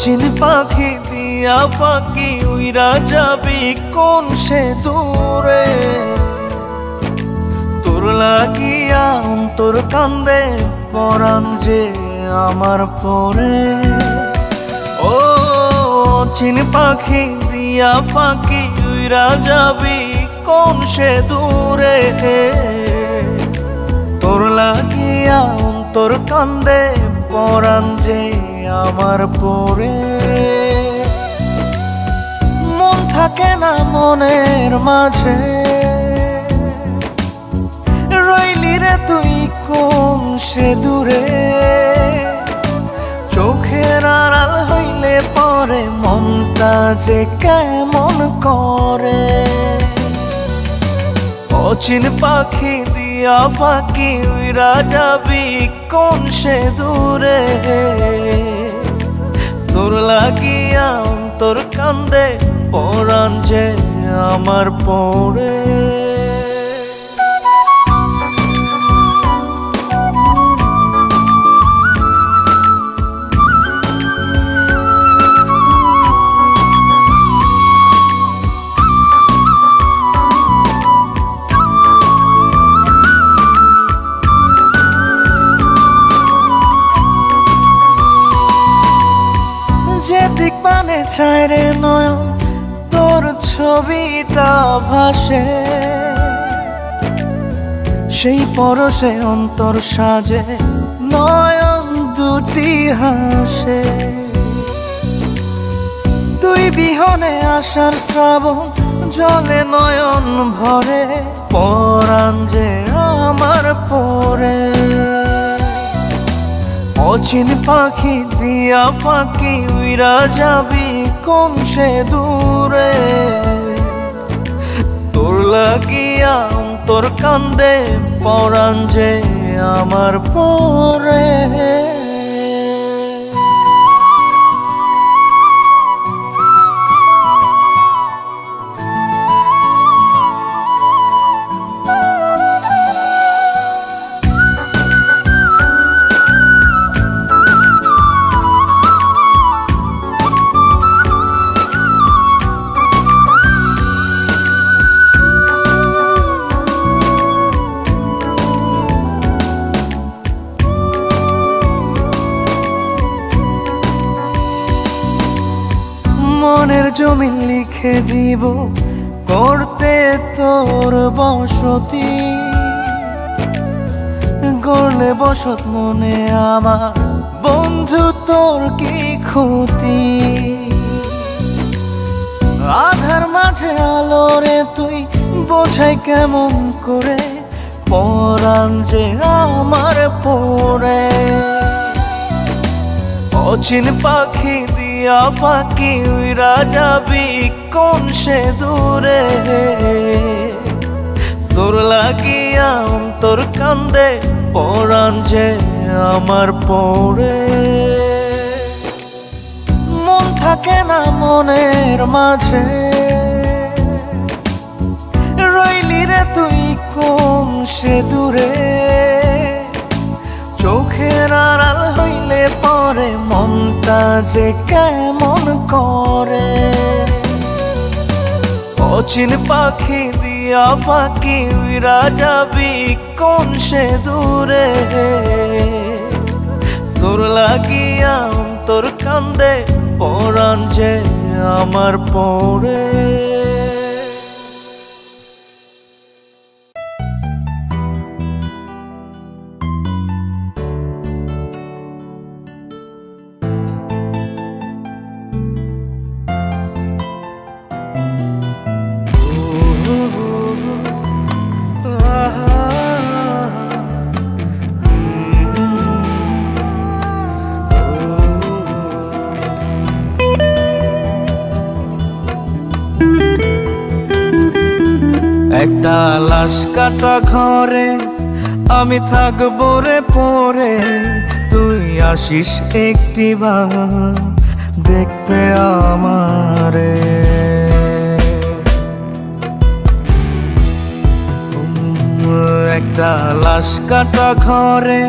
অচিন পাখি দিয়া ফাঁকি উইরা যাবি কোন সে দূরে, তোর লাগিয়া অন্তর কান্দে পরাণ যে আমার পরে। ও অচিন পাখি দিয়া ফাঁকি উইরা যাবি কোন সে দূরে, তোর লাগিয়া অন্তর কান্দে পরাণ যে আমার পরে। মন থাকে না মনের মাঝে, রইলি রে তুই কোন সে দূরে। চোখের আড়াল হইলে পরে মনটা যে কেমন করে। অচিন পাখি দিয়া ফাঁকি উইরা যাবি কোন সে দূরে, তোর লাগিয়া অন্তর কান্দে পরাণ যে আমার পরে। যেদিক পানে চায় রে নয়ন তোর ছবিটা ভাসে, সেই পরশে অন্তর সাজে নয়ন দুটি হাসে। তুই বিহনে আসার শ্রাবণ জলে নয়ন ভরে, পরাণ যে আমার পরে। অচিন পাখি দিয়া ফাঁকি উইরা যাবি কোন সে দূরে, তোর লাগিয়া অন্তর কান্দে পরাণ যে আমার পরে। মনের জমি লিখে দিব করতে তোর বসতি, গড়লে বসত মনে আমার বন্ধু তোর কি ক্ষতি। আধার মাঝে আলো রে তুই বোঝাই কেমন করে, পরাণ যে আমার পরে। অচিন পাখি দিয়া ফাঁকি উইরা যাবি কোন সে দূরে, তোর লাগিয়া অন্তর কান্দে পরাণ যে আমার পরে। মন থাকে না মনের মাঝে, রইলি রে তুই কোন সে দূরে। চোখের আড়াল হইলে পরে মনটা যে কেমন করে। অচিন পাখি দিয়া ফাঁকি উইরা যাবি কোন সে দূরে, তোর লাগিয়া অন্তর কান্দে পরাণ যে আমার পরে। একটা লাশ কাটা ঘরে আমি থাকবো রে পরে, তুই আসিস একটিবার দেখতে আমারে। একটা লাশ কাটা ঘরে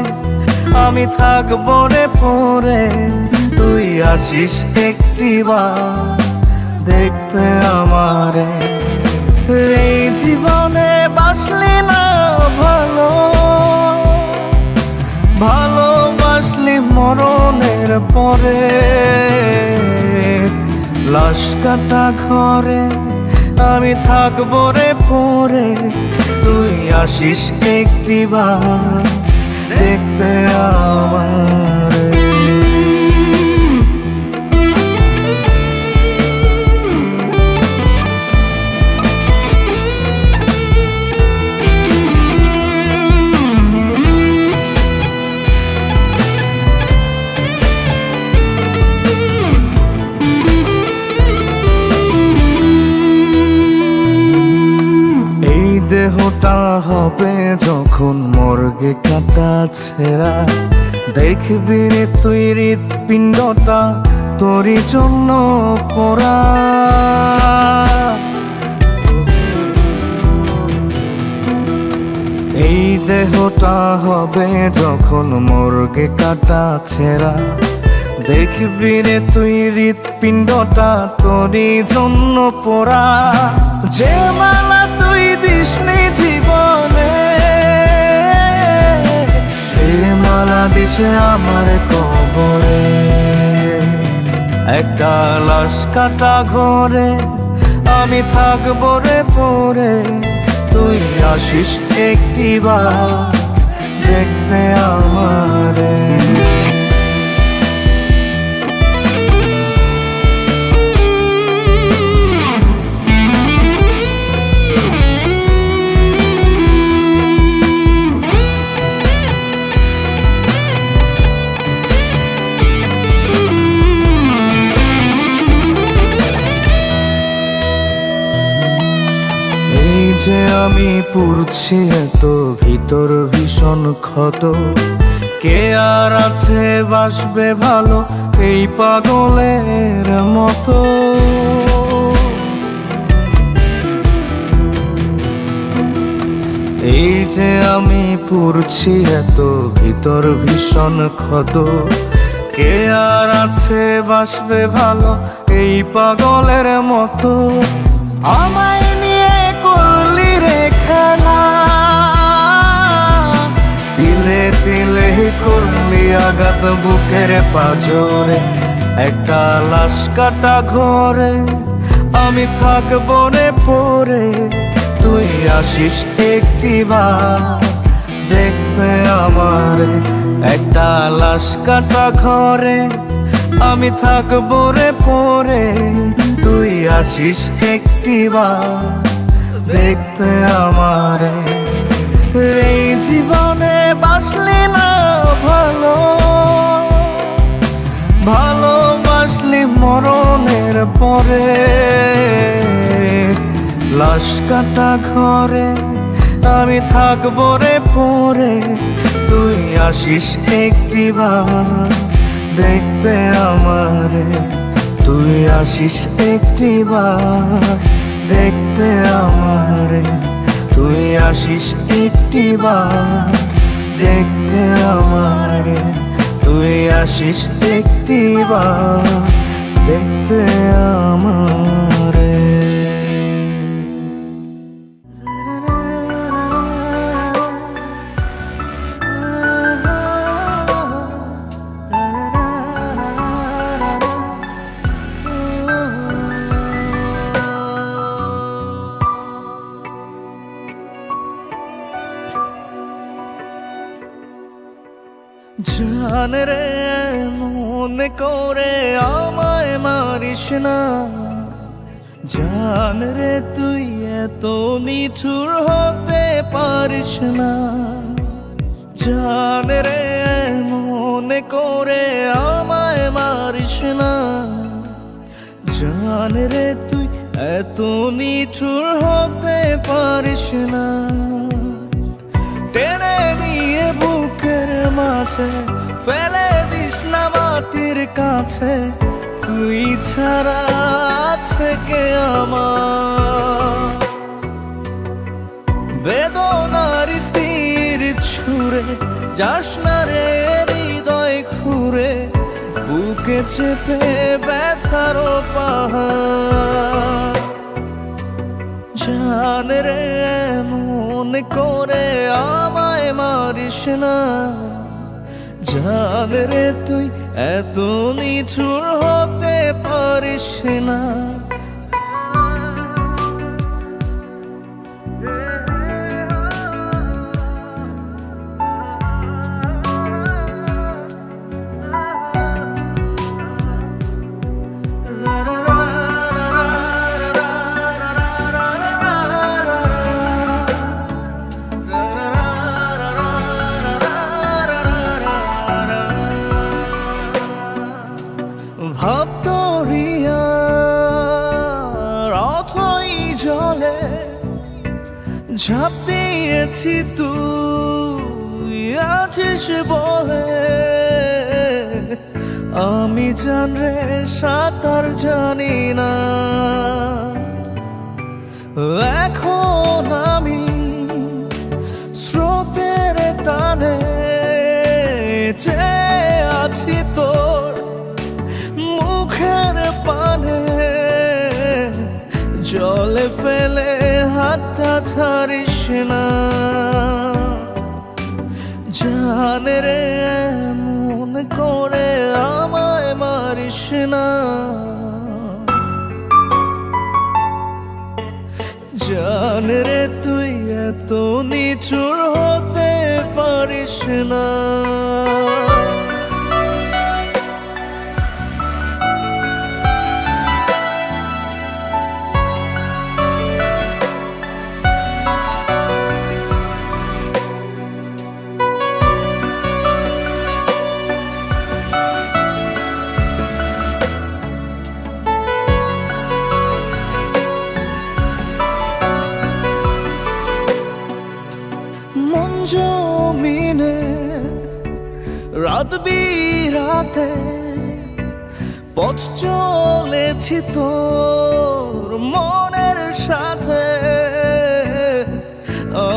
আমি থাকবো রে পরে, তুই আসিস একটিবার দেখতে আমারে। এই জীবনে বাসলি না ভালো, ভালোবাসলি মরণের পরে। লাশ কাটা ঘরে আমি থাকবো রে পরে, তুই আসিস একটিবার দেখতে আমারে। দেহটা হবে যখন মর্গে কাটা ছেঁড়া, দেখবি রে তুই হৃৎপিণ্ডটা তোরই জন্য পোড়া। এই দেহটা হবে যখন মর্গে কাটা ছেঁড়া, দেখবি রে তুই হৃৎপিণ্ডটা তোরই জন্য পোড়া। যে মালা তুই দিসনি জীবনে, সে মালা দিছে আমার কবরে। একটা লাশ কাটা ঘরে আমি থাকবো রে পরে, তুই আসিস একটিবার দেখতে আমারে। যে আমি পুড়ছি এত ভিতর ভীষণ ক্ষত, কে আর আছে বাসবে ভালো এই পাগলের মতো। এই যে আমি পুড়ছি এত ভিতর ভীষণ ক্ষত, কে আর আছে বাসবে ভালো এই পাগলের মতো। আমায় নিয়ে করলি রে খেলা, তিলে তিলে করলি আঘাত বুকের পাঁজরে। একটা লাশ কাটা ঘরে আমি থাকবো রে পরে, তুই আসিস একটিবার দেখতে আমারে। একটা লাশ কাটা ঘরে আমি থাকবো রে পরে, তুই আসিস একটিবার দেখতে আমারে। এই জীবনে বাসলি না ভালো, ভালোবাসলি মরণের পরে। লাশ কাটা ঘরে আমি থাকবো রে পরে, তুই আসিস একটিবার দেখতে আমারে। তুই আসিস একটিবার দেখতে আমারে, তুই আসিস একটিবার দেখতে আমারে, তুই আসিস একটিবার দেখতে আমারে। জান রে মনে করে আমায় মারিস না, জান রে তুই এত নিঠুর হতে পারিস না। জান রে মনে করে আমায় মারিস না, জান রে তুই এত নিঠুর হতে পারিস না। টেনে নিয়ে বুকের মাঝে ফেলে দিস না মাটির কাছে, তুই ছাড়া আছে কে আমার। বেদনার তীর ছুঁড়ে যাস না রে হৃদয় খুঁড়ে, বুকে চেপে ব্যথার পাহাড়। জান রে এমন করে আমায় মারিস না, জান রে তুই এত নিঠুর হতে পারিস না। ভাবতরিয়ার অথই জলে ঝাঁপ দিয়েছি তুই আছিস বলে, আমি জান রে সাঁতার জানি না। এখন আমি স্রোতের টানে চেয়ে আছি তোর মুখের পানে, জলে ফেলে হাতটা ছাড়িস না। জান রে এমন করে আমায় মারিস না, জান রে তুই এত নিঠুর হতে পারিস না। মন জমিনে রাত বিরাতে পথ চলেছি তোর মনের সাথে,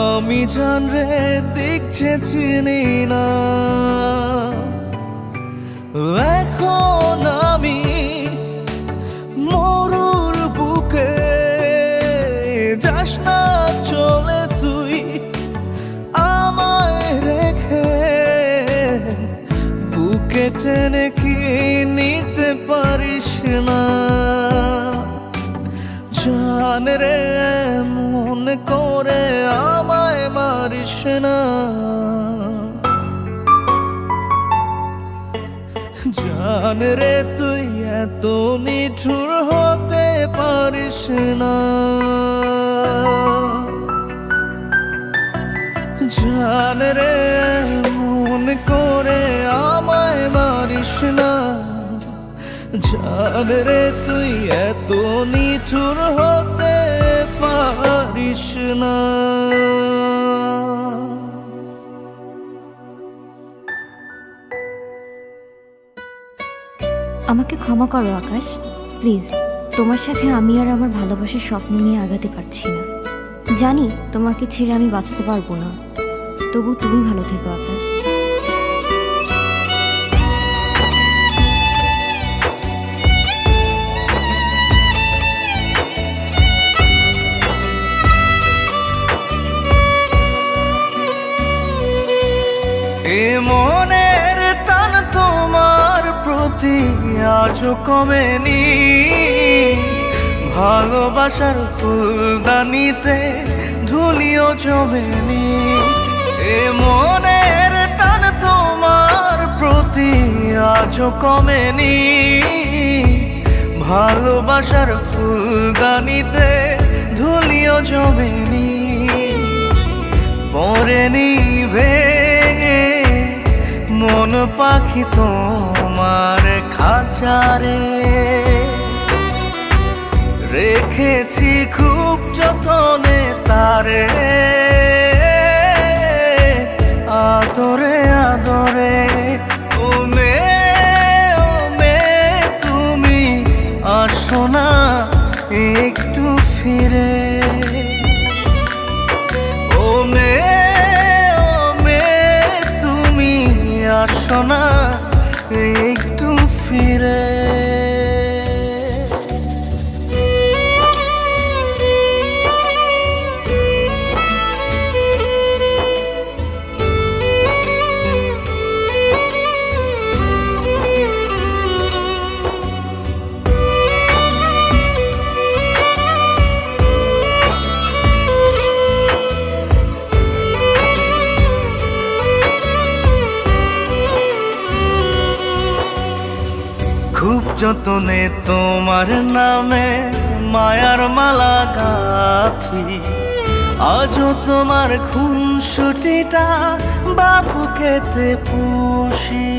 আমি জান রে দিক যে চিনি না। এখন আমি মরুর বুকে, যাস না চলে তুই আমায় রেখে, বুকে টেনে কি নিতে পারিস না। জান রে মন করে আমায় মারিস না, জান রে তুই এত নিঠুর হতে পারিস না। জান রে মন করে আমায় মারিস না, জান রে তুই এত নিঠুর হতে পারিস না। আমাকে ক্ষমা করো আকাশ, প্লিজ। তোমার সাথে আমি আর আমার ভালোবাসার স্বপ্ন নিয়ে আগাতে পারছি না। জানি তোমাকে ছেড়ে আমি বাঁচতে পারবো না, তবু তুমি ভালো থেকো আকাশ। এ মনের টান তোমার প্রতি আজও কমেনি, ভালোবাসার ফুলদানিতে ধুলিও জমেনি। এ মনের টান তোমার প্রতি আজও কমেনি, ভালোবাসার ফুলদানিতে ধুলিও জমেনি। পড়েনি ভেঙে মন পাখি তোমার খাঁচারে, রেখেছি খুব যতনে তারে, আদরে আদরে। ও মে তুমি আসো না একটু ফিরে, ও মে তুমি আসো না একটু ফিরে। খুব যতনে তোমার নামে মায়ার মালা গাঁথি, আজও তোমার খুনসুটিটা বাবুকেতে পুষি।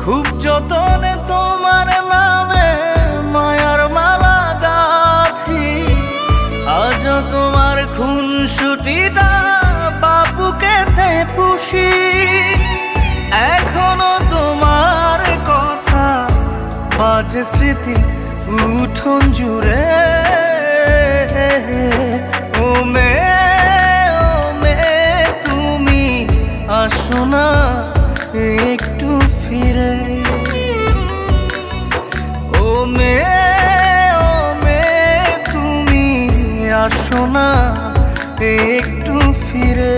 খুব যতনে তোমার নামে মায়ার মালা গাঁথি, আজও তোমার খুনসুটিটা বাবুকেতে পুষি। এখনো তোমার কথা বাজে স্মৃতি উঠোন জুড়ে। ও মে তুমি আসো না একটু ফিরে। ও মে তুমি আসো না একটু ফিরে।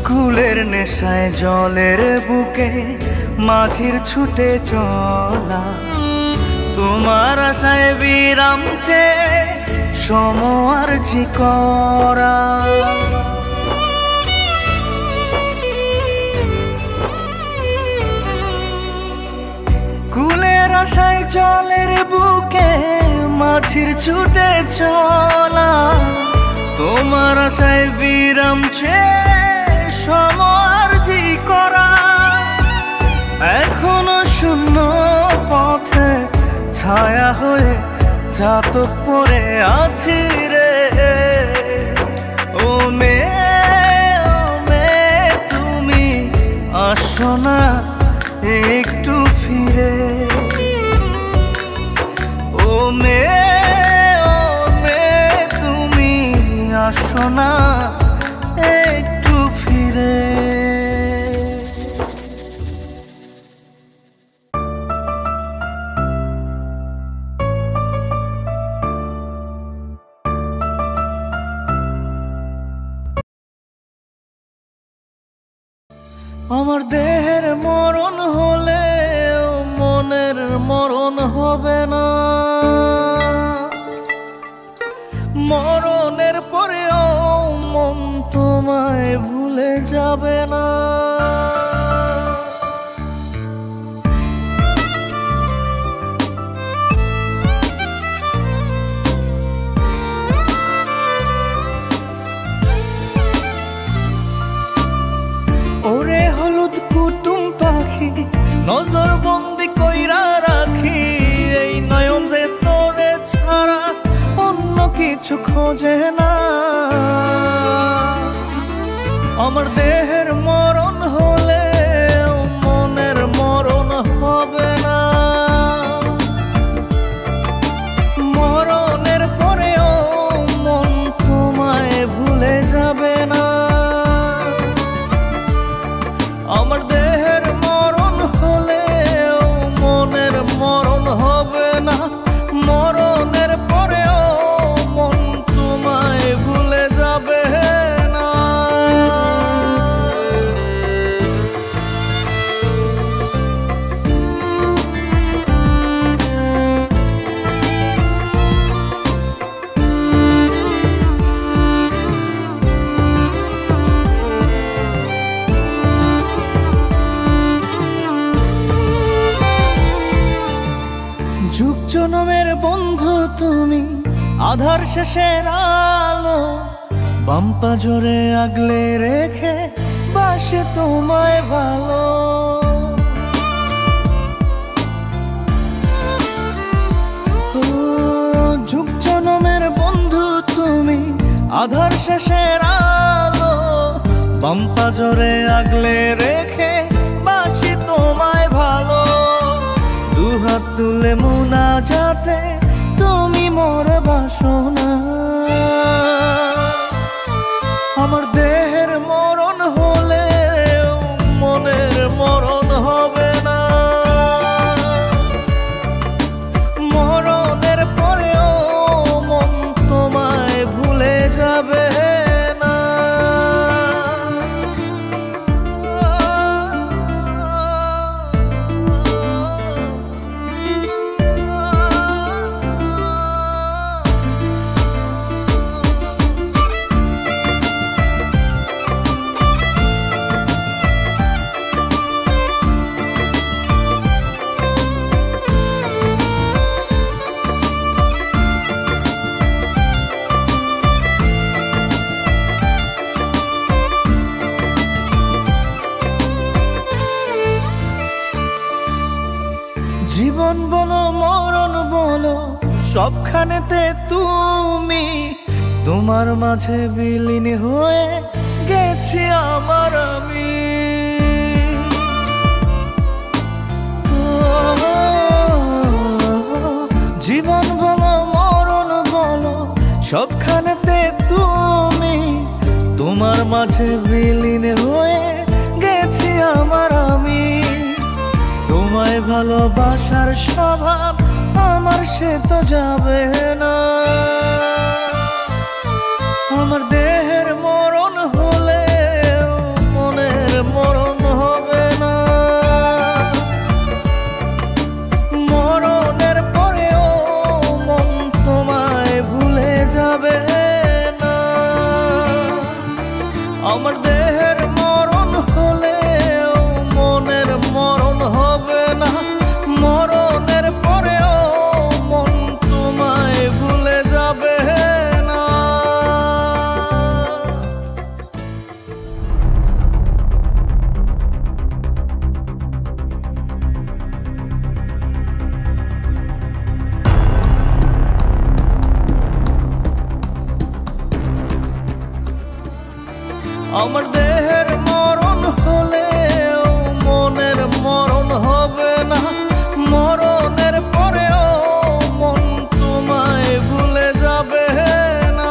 কুলের নেশায় জলের বুকে মাঝির ছুটে চলা, তোমার আশায় বিরাম চেয়ে সমআরজি করা। কুলের আশায় জলের বুকে মাঝির ছুটে চলা, তোমার আশায় বিরাম চেয়ে সমআরজি করা। এখনো শূন্য পথে ছায়া হয়ে চাতক পড়ে আছি রে। ও মে তুমি আসো না একটু ফিরে। ও মে তুমি আসো না একটু ফিরে। আমার দেহের মরণ হলে মনের মরণ হবে না, মরণের পরেও মন তোমায় ভুলে যাবে না। ওরে হলুদ কুটুম পাখি নজর বন্দি কইরা রাখি, এই নয়ন যে তোরে ছাড়া অন্য কিছু খোঁজে না। আমার দেহের মরণ হলে মনের মরণ হবে না, মরণের পরেও মন তোমায় ভুলে যাবে না। আমার দেহের মরণ হলে মনের মরণ হবে না, মরণের পরেও মন তোমায় ভুলে যাবে না। যুগ জনমের বন্ধু তুমি, আধার শেষের আলো, বাম্পা জোরে আগলে রেখে বাসে তোমায় ভালো। যুগ জনমের বন্ধু তুমি, আধার শেষের আলো। বাম্পা জোরে আগলে রেখে বাসি তোমায় ভালো। দুহাত তুলে মুনাজাতে তুমি মোর বাসনা। আমার দেহের মরণ হলে মনের মরণ হবে না। মরণের পরেও মন তোমায় ভুলে যাবে না। জীবন বলো মরণ বলো সবখানেতে তুমি, তোমার মাঝে বিলীন হয়ে গেছি আমার আমি। জীবন বলো মরণ বলো সবখানেতে তুমি, তোমার মাঝে বিলীন হয়ে গেছি আমার আমি। তোমায় ভালোবাসার স্বভাব আমার সে তো যাবে না। আমার দেহের মরণ হলে মনের মরণ হবে না। মরণের পরেও মন তোমায় ভুলে যাবে না। আমার দেহের মরণ হলে মনের মরণ হবে না। মরণের পরেও মন তোমায় ভুলে যাবে না। আমার দেহের মরণ হলে মনের মরণ হবে না। মরণের পরেও মন তোমায় ভুলে যাবে না।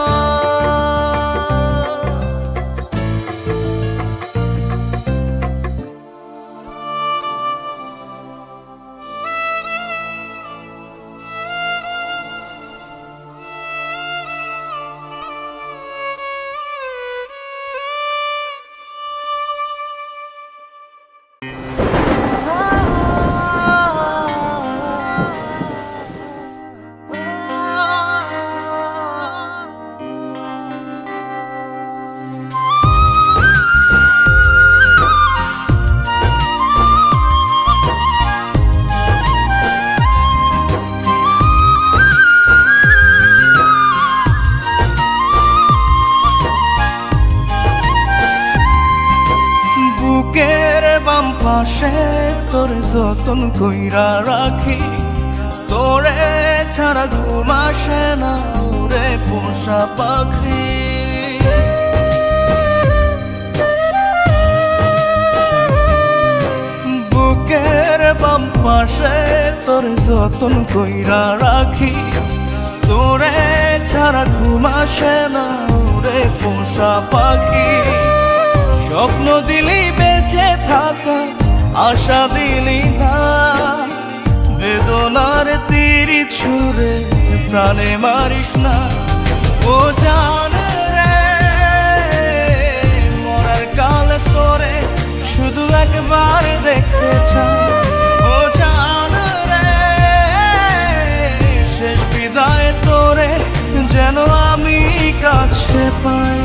বুকের বাম পাশে তোরে যতন কইরা রাখি, তোরে ছাড়া ঘুম আসে না ওরে পোষা পাখি। বুকের বাম পাশে তোরে যতন কইরা রাখি, তোরে ছাড়া ঘুম আসে না ওরে পোষা পাখি। স্বপ্ন দিলি বেঁচে থাকা, আশা দিলি না, বেদনার তীর ছুঁড়ে প্রাণে মারিস না। ও জান রে মরার কাল তোরে শুধু একবার দেখতে চাই। ও জান রে শেষ বিদায় তোরে যেন আমি কাছে পাই।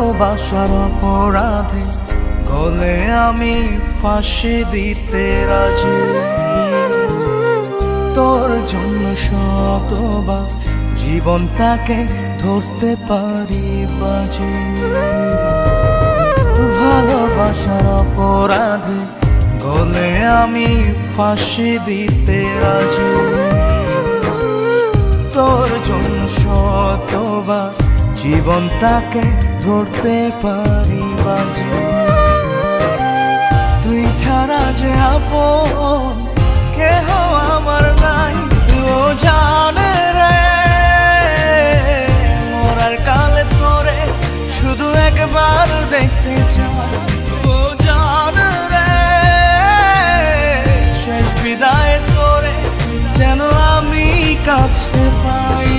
ভালোবাসার অপরাধে গলে আমি ফাঁসি দিতে রাজি। তোর জন্য শতবার জীবনটাকে ধরতে পারি বাজি। ভালোবাসার অপরাধে গলে আমি ফাঁসি দিতে রাজি। তোর জন্য শতবার জীবনটাকে ধরতে পারি বাজি। তুই ছাড়া যে আপন কেহ আমার নাই, ও জানে রে মরার কালে তোরে শুধু একবার দেখতে চাই। ও জানে রে শেষ বিদায় তোরে যেন আমি কাছে পাই।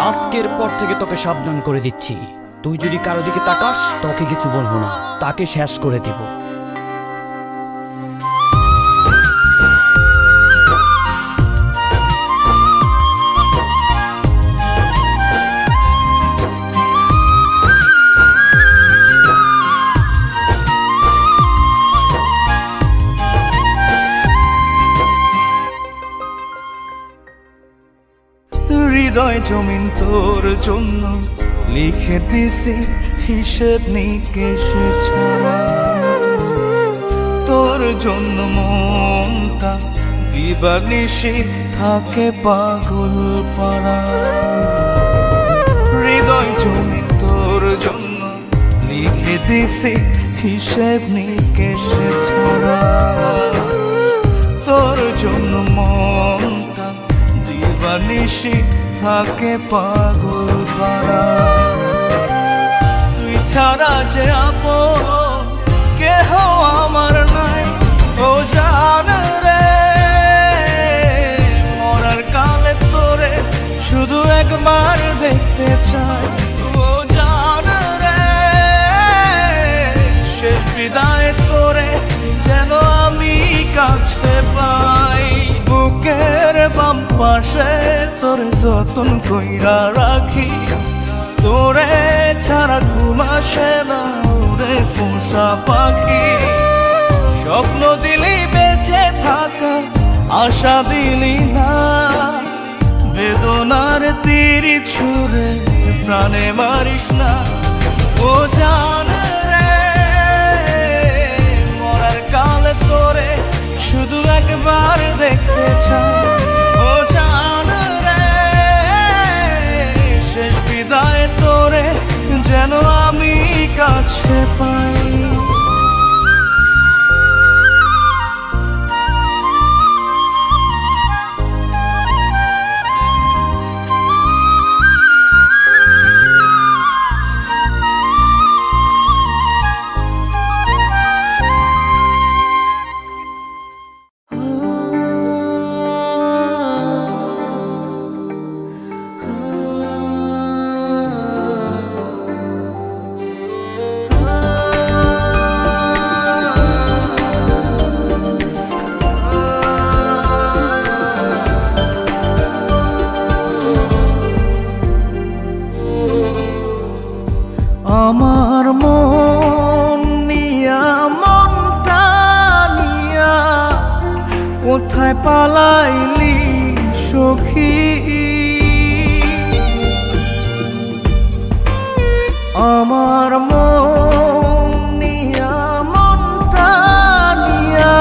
আজকের পর থেকে তোকে সাবধান করে দিচ্ছি, তুই যদি কারো দিকে তাকাস তোকে কিছু বলবো না, তাকে শেষ করে দিব। হৃদয় জমিন তোর জন্য লিখে দিছি হিসেব নিকেশ ছাড়া। তোর জন্য মনটা দিবানিশি থাকে পাগল পাড়া। হৃদয় জমিন তোর জন্য লিখে দিছি হিসেব নিকেশ ছাড়া। তোর জন্য মনটা দিবানিশি থাকে পাগল পাড়া। তুই ছাড়া যে আপন কেহ আমার নাই, ও জানে রে মরার কালে তোরে শুধু একবার দেখতে চাই। ও জানে রে শেষ বিদায় তোরে যেন আমি কাছে পাই। বুকের বাম পাশে তোরে যতন কইরা রাখি, তোরে ছাড়া ঘুম আসে না ওরে পোষা পাখি। স্বপ্ন দিলি বেঁচে থাকা, আশা দিলি না, বেদনার তীর ছুঁড়ে প্রাণে মারিস না। ও জানে রে মরার কালে তোরে শুধু একবার দেখতে চাই। ও জানে রে শেষ বিদায় তোরে যেন আমি কাছে পাই। আমার মন নিয়া মনটা নিয়া কোথায় পালাইলি সখী। আমার মন নিয়া মনটা নিয়া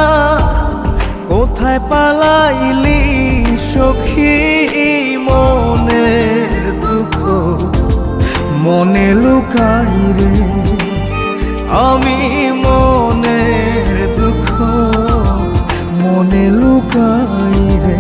কোথায় পালাইলি সখী। মনের দুঃখ মনে লুকাই রে, আমি মনের দুঃখ মনে লুকাই রে।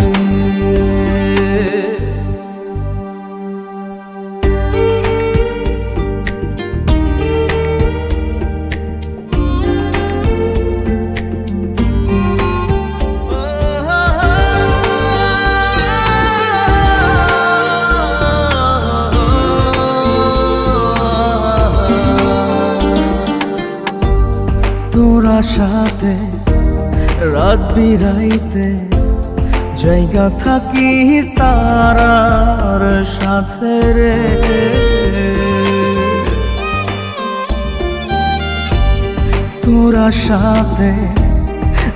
তোর আশাতে রাত বিরাইতে জায়গা থাকি তারার সাথে রে। তোরা সাথে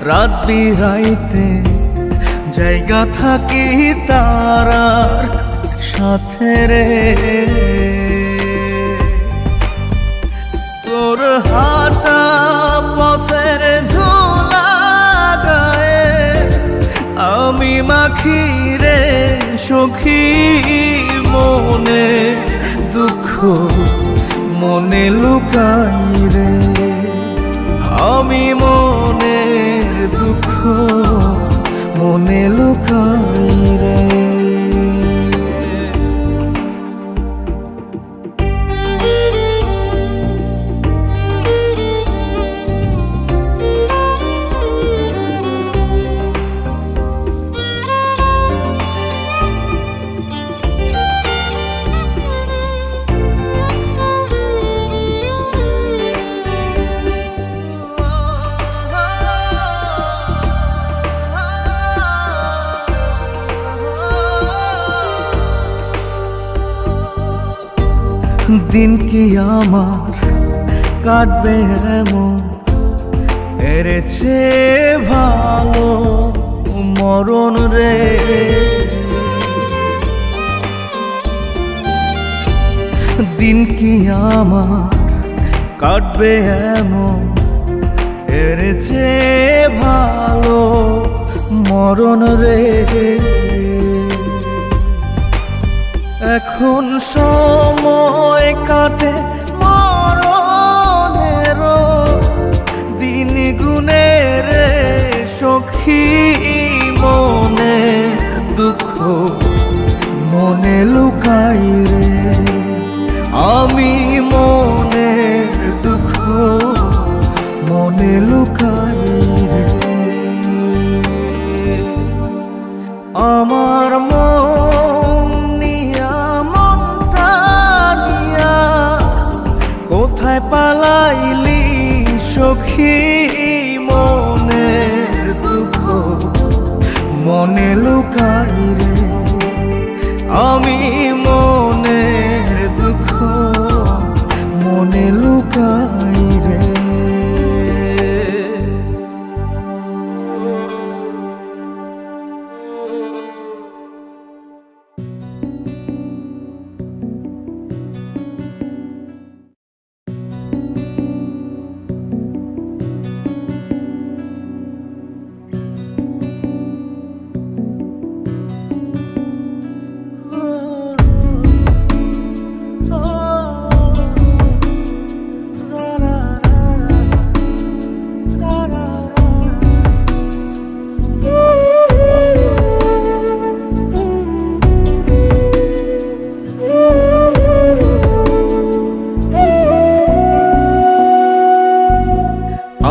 রাত বিরাইতে জায়গা থাকি তারার সাথে রে। তোর হাঁটা পথের ধুলা গায়ে আমি মাখি রে সখী, মনে দুঃখ মনে লুকাই রে। আমি মনের দুঃখ মনে লুকাই রে। দিন কি আমার কাটবে এমন, এর চেয়ে ভালো মরণ রে। দিন কি আমার কাটবে এমন, এর চেয়ে ভালো মরণ রে। এখন সময় কাটে মরণের দিন গুনে রে সখী, মনে দুঃখ মনে লুকাই রে। আমি মনের দুঃখ মনে লুকাই রে। আমার কোথায় পালাইলি সখী, মনের দুঃখ মনে লুকাই রে। আমি মনের দুঃখ মনে লুকাই রে।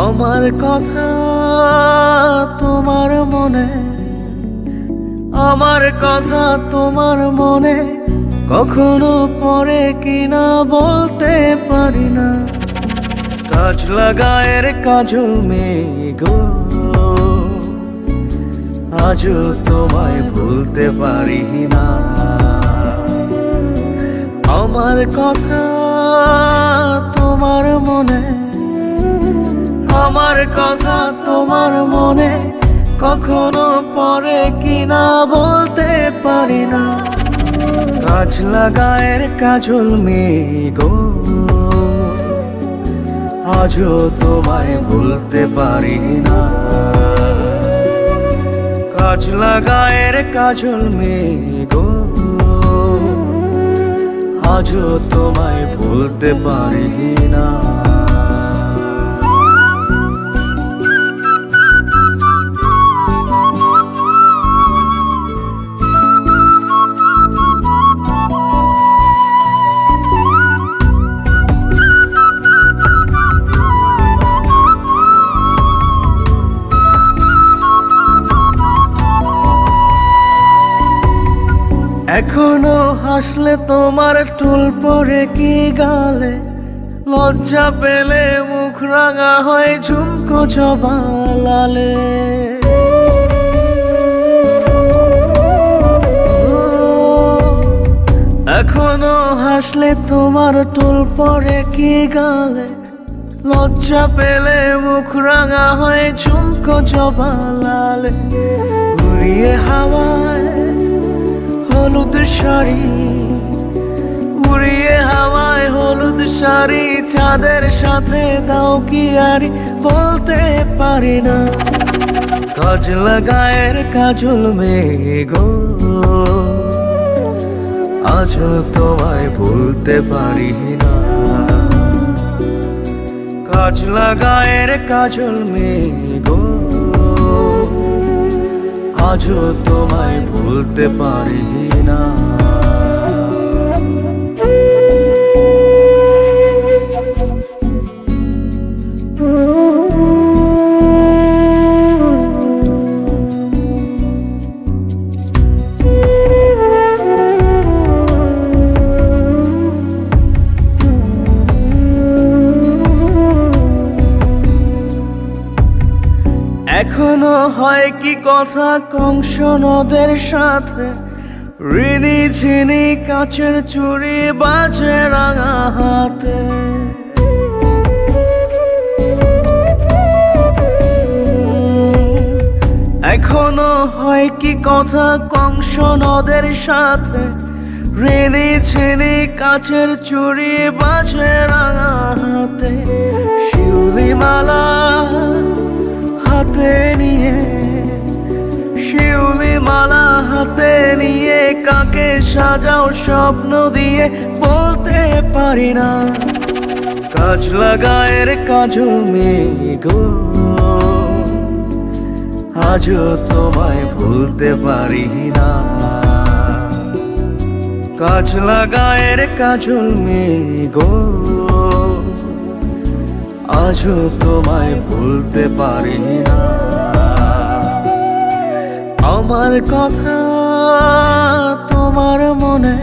আমার কথা তোমার মনে, আমার কথা তোমার মনে কখনো পড়ে কিনা বলতে পারি না। কাজ লাগায়ের কাজল মেঘো, আজও তোমায় ভুলতে পারি না। আমার কথা তোমার মনে, আমার কথা তোমার মনে কখনো পড়ে কিনা বলতে পারি না। কাজ লাগায়ের কাজল মেঘো, আজও তোমায় ভুলতে পারি না। কাজ লাগায়ের কাজল মেঘো, আজও তোমায় ভুলতে পারি না। এখনো হাসলে তোমার টুল পরে কি গালে, লজ্জা পেলে মুখ রাঙা হয় ঝুমকো জবা লালে। আসলে তোমার টোল পরে কি গালে, লজ্জা পেলে মুখ রাঙা হয়ে ঝুমকো জবা লালে। উড়িয়ে হাওয়ায় হলুদ শাড়ি, উড়িয়ে হাওয়ায় হলুদ শাড়ি, চাঁদের সাথে দাও কি আরি বলতে পারি না। কাজলা গায়ের কাজল মেঘো, আজও তোমায় ভুলতে পারি না। কাজলা গায়ের কাজল মেঘো, আজও তোমায় ভুলতে পারি না। এখনো হয় কি কথা কংস নদের সাথে, ঋণী ঝিনি কাচের চুড়ি বাজে রাঙা হাতে। এখনো হয় কি কথা কংস নদের সাথে, ঋণী ঝিনি কাচের চুড়ি বাজে রাঙা হাতে। শিউলি মালা হাতে নিয়ে, শিউলি মালা হাতে নিয়ে, কাকে সাজাও স্বপ্ন দিয়ে বলতে পারি না। কাজলা গায়ের কাজল মেঘো, আজও তোমায় ভুলতে পারি না। কাজলা গায়ের কাজল মেঘো, আজও তোমায় ভুলতে পারি না। আমার কথা তোমার মনে,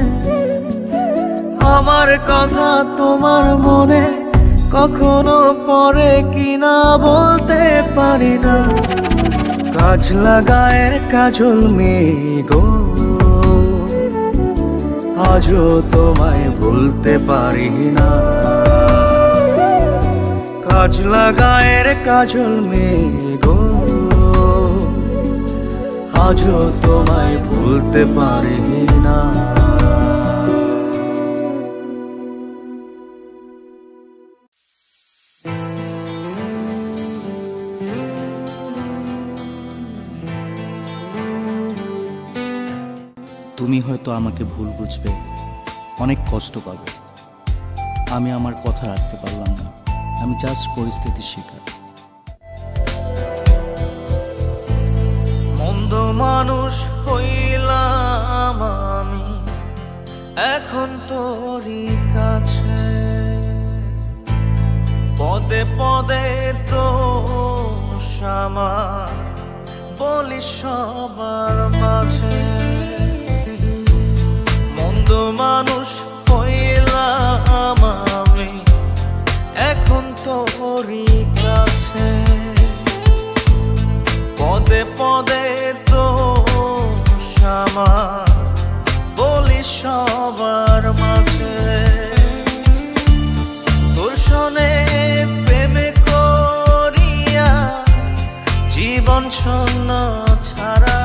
আমার কথা তোমার মনে কখনো পড়ে কিনা বলতে পারি না। কাজলা গায়ের কাজল মেঘো, আজও তোমায় ভুলতে পারি না। কাজলা গায়ের কাজল মেঘো, আজও তোমায় ভুলতে পারি না। তুমি হয়তো আমাকে ভুল বুঝবে, অনেক কষ্ট পাবে। আমি আমার কথা রাখতে পারলাম না, আমি জাস্ট পরিস্থিতির শিকার। মন্দ মানুষ হইলাম আমি এখন তোরই কাছে, পদে পদে তো আমার বলি সবার মাঝে। মন্দ মানুষ হইলাম আমি এখন তোরই কাছে, পদে পদে তো আমার বলি সবার মাঝে। তোর সনে প্রেমে করিয়া জীবন ছন্ন ছাড়া,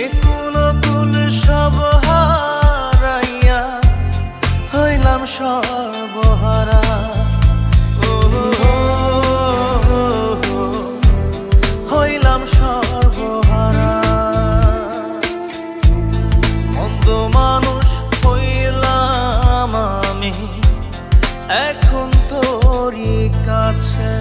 একুল কুল সব হারাইয়া হইলাম সর্বহারা। হইলাম সর্বহারা। মন্দ মানুষ হইলাম আমি এখন তোরই কাছে।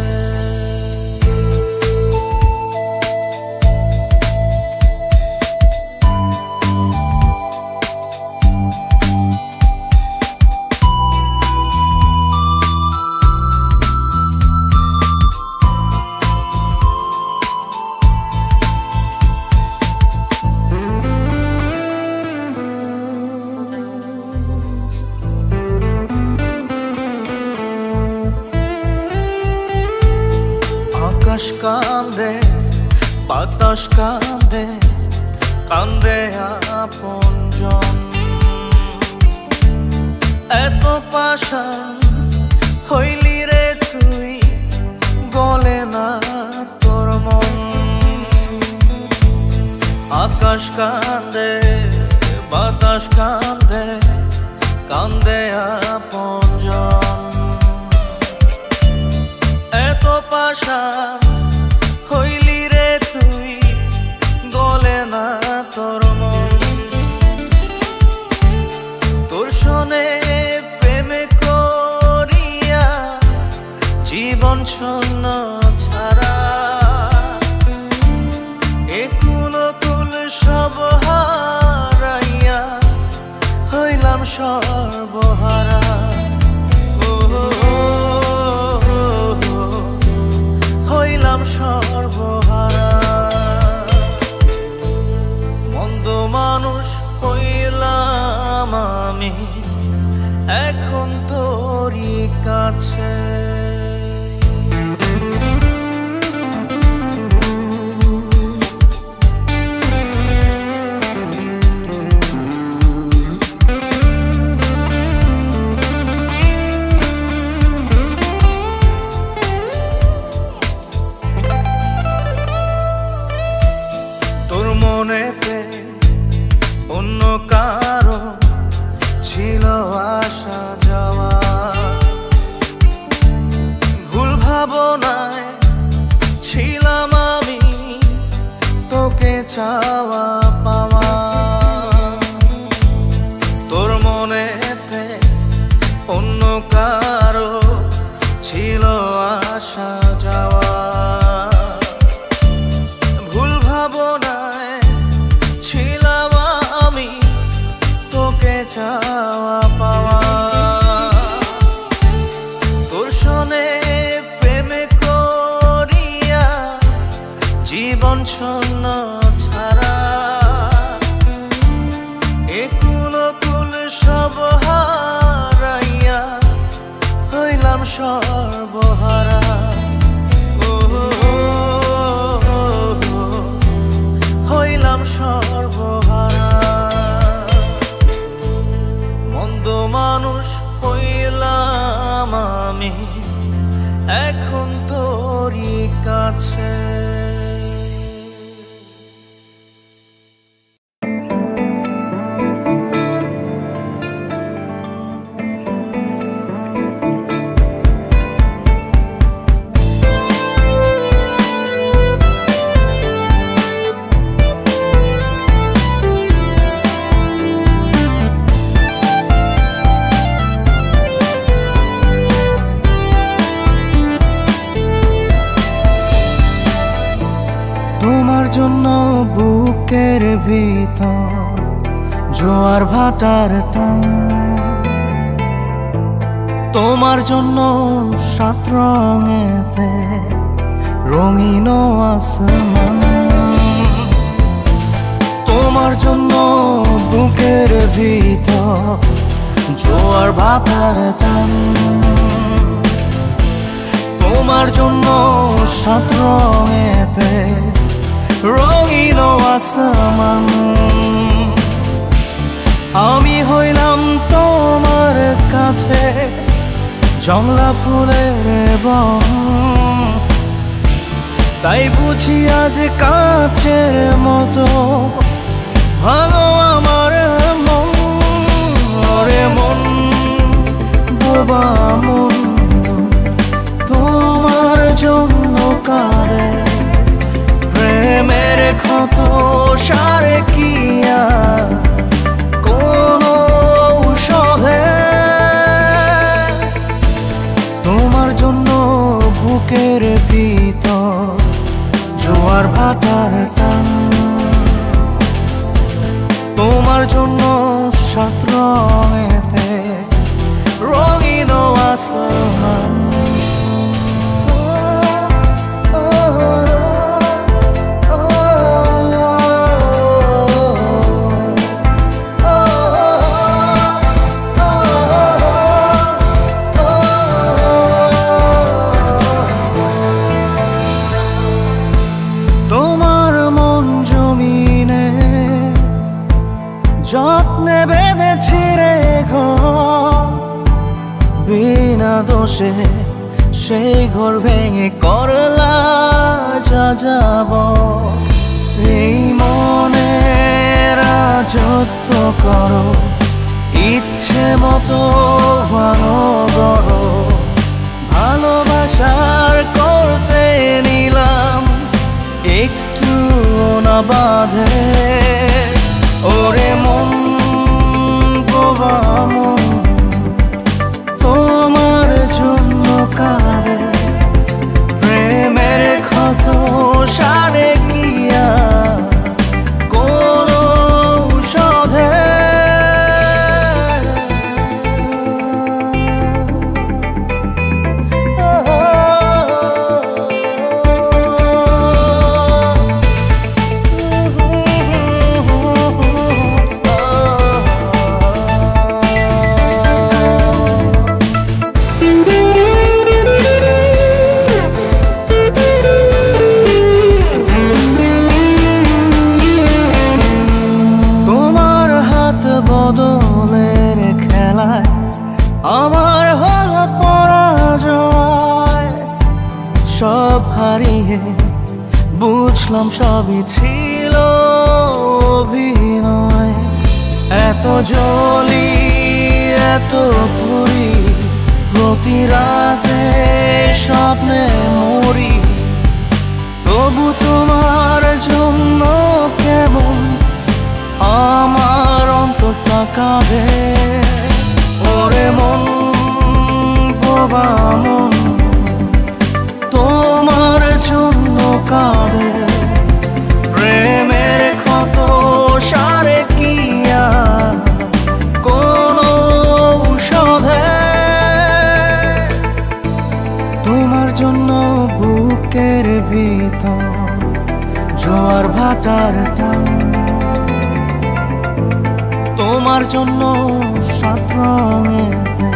আকাশ কান্দে, বাতাস কান্দে, কান্দে আপনজন। এত পাষাণ হইলি রে তুই, গলে না তোর মন। আকাশ কান্দে বাতাস কান্দে, কান্দে আপনজন। এত পাষাণ হইলি রে তুই, গলে না তোর মন। তোর শোনে প্রেমে করিয়া জীবন শূন্য ছাড়া, একুল কুল সব হারাইয়া হইলাম সর্বহারা। হইলাম সর্বহারা। মন্দ মানুষ হইলাম আমি এখন তোরই কাছে। তোর মনেতে অন্য কারো ছিল আসা যাওয়া, ভুল ভাবনায় ছিলাম আমি তোকে চাওয়া পাওয়া। তোর মনেতে অন্য কারো ছিল আসা যাওয়া, ভুল ভাবনায় ছিলাম আমি তোকে চাওয়া পাওয়া। তোর শোনে প্রেমে করিয়া জীবন শূন্য ছাড়া, একুল কুল সব হারাইয়া হইলাম সর্বহারা। হইলাম সর্বহারা। মন্দ মানুষ হইলাম আমি এখন তোরই কাছে। তোমার জন্য বুকের ভিতর জোয়ার ভাটার টান, তোমার জন্য সাত রঙেতে রঙিন আসমান, তোমার জন্য বুকের ভিতর জোয়ার ভাটার টান, তোমার জন্য সাত রঙেতে রঙিন আসমান। আমি হইলাম তোমার কাছে জংলা ফুলের বন, তাই বুঝি আজ কাছের মতো ভালো আমার মন। ওরে মন বোবা মন, তোমার জন্য কারে প্রেমের ক্ষত সারে কিয়া কোন ঔষধে। তোমার জন্য বুকের ভিতর জোয়ার ভাটার টান, তোমার জন্য সাত রঙেতে রঙিন আসমান। তোমার মন জমিনে যত্নে বেঁধেছি রে ঘর, দোষে সেই ঘর ভেঙে করলা যা যাব। এই মনের রাজত্ব করো, ইচ্ছে মতো ভালো করো। ভালোবাসার করতে নিলাম একটু না বাঁধে। ওরে মন গোবা মন তোমার জন্য কাঁদে। প্রেমের ক্ষত সারে কিয়া কোনো ঔষধে। বদলের খেলায় আমার হলো পরাজয়। সব হারিয়ে বুঝলাম সবই ছিল অভিনয়। এত জ্বলি এত পুরি, প্রতি রাতে স্বপ্নে মরি। তবু তোমার জন্য কেমন আমার অন্তরটা কাঁদে। ওরে মন গোবা মন তোমার জন্য কাঁদে। প্রেমের ক্ষত সারে কিয়া কোনো ঔষধে। তোমার জন্য বুকের ভিতর জোয়ার ভাটার টান। তোমার জন্য সাত রঙেতে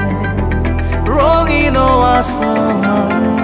রঙিন আসমান।